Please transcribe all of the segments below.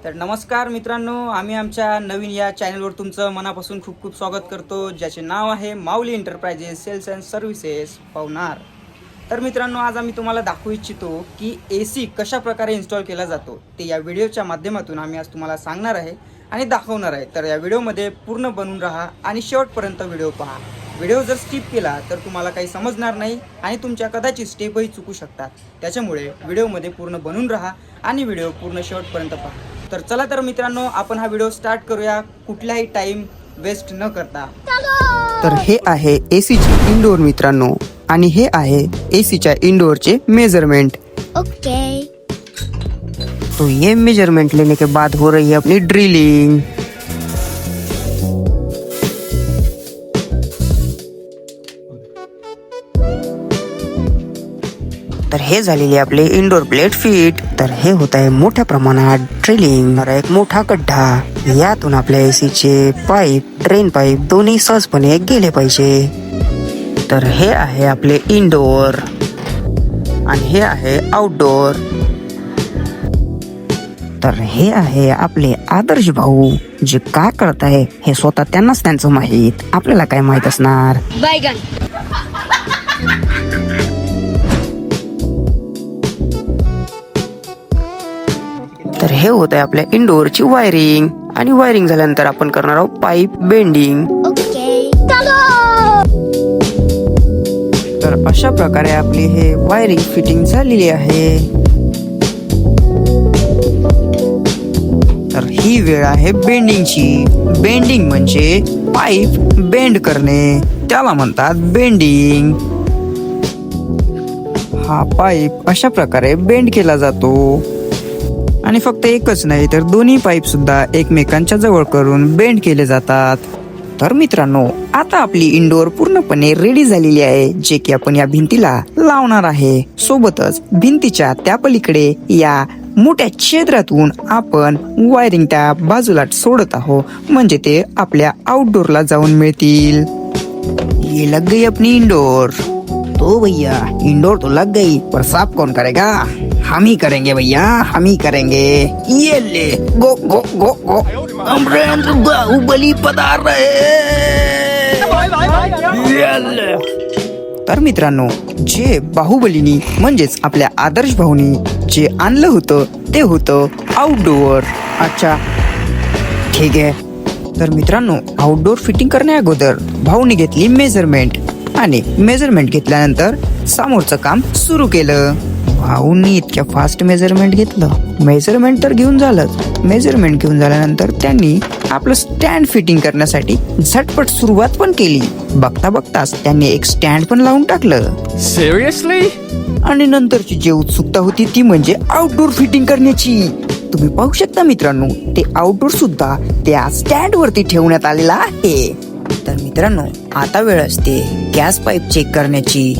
तर नमस्कार मित्रांनो, आम्ही आमच्या नवीन या चॅनलवर तुमचं मनापासून खूप खूप स्वागत करतो, ज्याचे नाव आहे Mauli enterprises sales and services Pawnar. तर मित्रांनो, आज आम्ही तुम्हाला दाखवू इच्छितो की AC कशा प्रकारे इन्स्टॉल केला जातो ते या व्हिडिओच्या माध्यमातून आम्ही आज तुम्हाला सांगणार आहे आणि दाखवणार आहे. तर या व्हिडिओमध्ये पूर्ण बनून राहा आणि शेवटपर्यंत व्हिडिओ पहा. व्हिडिओ जर स्किप केला तर तुम्हाला काही समजणार नाही आणि तुमच्या कदाचित स्टेपही चुकू शकतात. त्याच्यामुळे व्हिडिओमध्ये पूर्ण बनून राहा आणि व्हिडिओ पूर्ण शेवटपर्यंत पहा. तर चला तर मित्रांनो, आपण हा व्हिडिओ स्टार्ट करूया कुठलाही टाइम वेस्ट न करता. तर हे आहे एसीची इंडोर मित्रांनो, आणि हे आहे एसीच्या इंडोरचे मेजरमेंट. ओके. तो ये मेजरमेंट लेने के बाद हो रही है अपनी ड्रिलिंग. तर हे झालेले आपले इंडोर प्लेट फिट. तर हे होत आहे मोठ्या प्रमाणात ड्रिलिंग. तर एक मोठा गड्ढा, यातून आपल्या एसीचे पाईप, ड्रेन पाईप दोन्ही सहजपणे गेले पाहिजे. तर हे आहे आपले इंडोर आणि हे आहे आउटडोर. तर हे आहे आपले आदर्श भाऊ, जे काय करत आहे हे स्वतः त्यांनाच त्यांचं माहित, आपल्याला काय माहित असणार. बैगन. तर हे होत आहे आपल्या इंडोरची वायरिंग, आणि वायरिंग झाल्यानंतर आपण करणार आहोत पाईप बेंडिंग. ओके. तर अशा प्रकारे आपली हे वायरिंग फिटिंग झालेली आहे. तर ही वेळ आहे बेंडिंगची. बेंडिंग म्हणजे पाईप बेंड करणे, त्याला म्हणतात बेंडिंग. हा पाईप अशा प्रकारे बेंड केला जातो, आणि फक्त एकच नाही तर दोन्ही पाईप सुद्धा एकमेकांच्या जवळ करून बेंड केले जातात. तर मित्रांनो, आता आपली इंडोर पूर्णपणे रेडी झालेली आहे, जे की आपण या भिंतीला लावणार आहे. सोबतच भिंतीच्या त्या पलीकडे या मोठ्या छिद्रातून आपण वायरिंग त्या बाजूला सोडत आहोत, म्हणजे ते आपल्या आउटडोरला जाऊन मिळतील. ये लग गई अपनी इंडोर. तो भैया इंडोर तो लग गई, पर साफ कौन करेगा? हम ही करेंगे भैया, हम ही करेंगे. ये ले, गो गो गो गो. अमरेंद्र बाहुबली पधार रहे. ये ले. तर मित्रांनो, जे बाहुबलीनी म्हणजेच आपल्या आदर्श भाऊनी जे आणलं होतं ते होतं आउटडोअर. अच्छा, ठीक आहे. तर मित्रांनो, आउटडोअर फिटिंग करण्या अगोदर भाऊनी घेतली मेजरमेंट, आणि मेजरमेंट घेतल्यानंतर समोरचं काम सुरू केलं. भाऊंनी इतक्या फास्ट मेजरमेंट घेतलं. मेजरमेंट तर घेऊन झालंच. मेजरमेंट घेऊन झाल्यानंतर त्यांनी आपलं स्टँड फिटिंग करण्यासाठी झटपट सुरुवात पण केली. बघता बघताच त्यांनी एक स्टँड पण लावून टाकलं. Seriously? आणि नंतरची जी उत्सुकता होती ती म्हणजे आउटडोर फिटिंग करण्याची. तुम्ही पाहू शकता मित्रांनो, ते आउटडोर सुद्धा त्या स्टँड वरती ठेवण्यात आलेला आहे. तर मित्रांनो, आता वेळ असते गॅस पाईप चेक करण्याची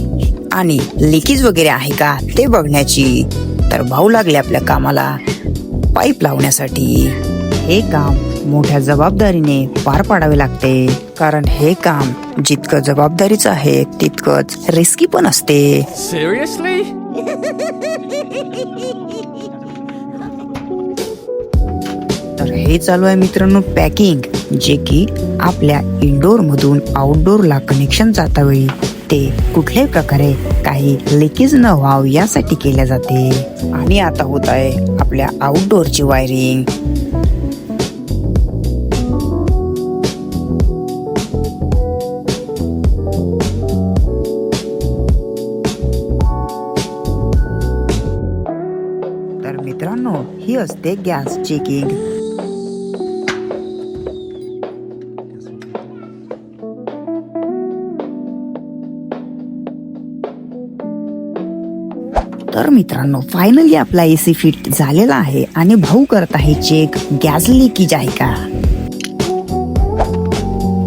आणि लिकेज वगैरे आहे का ते बघण्याची. तर भाऊ लागले आपल्या कामाला पाईप लावण्यासाठी. हे काम मोठ्या जबाबदारीने पार पाडावे लागते, कारण हे काम जितकं जबाबदारीचं आहे तितकंच रिस्की पण असते. Seriously? तर हे चालू आहे मित्रांनो पॅकिंग, जे की आपल्या इंडोर मधून आउटडोरला कनेक्शन जाता वेळी ते कुठल्याही प्रकारे काही लिकेज न व्हावं यासाठी केल्या जाते. आणि आता होत आहे आपल्या आउटडोरची वायरिंग. तर मित्रांनो, ही असते गॅस चेकिंग. तर मित्रांनो, फायनली आपला AC फिट झालेला आहे, आणि भाऊ करत आहे चेक गॅस लीकेज आहे का.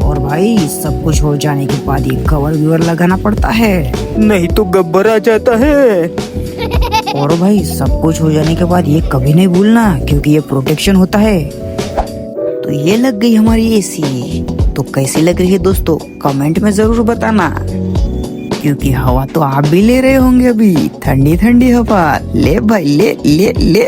और भाई, सब कुछ हो जाने के बाद ये कवर व्यूअर लगाना पड़ता है, नहीं तो गब्बर आ जाता है. और भाई, सब कुछ हो जाने के बाद ये कभी नहीं भूलना, क्योंकि ये प्रोटेक्शन होता है. तो ये लग गई हमारी AC. तो कैसी लग रही है दोस्तों, कमेंट में जरूर बताना, क्योंकि हवा तो आप भी ले रहे होंगे अभी. ठंडी ठंडी हवा ले भाई, ले ले ले.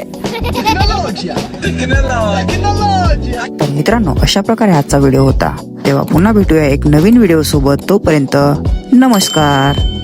तर मित्रांनो, अशा प्रकारे आजचा व्हिडिओ होता. तेव्हा पुन्हा भेटूया एक नवीन व्हिडिओ सोबत. तोपर्यंत नमस्कार.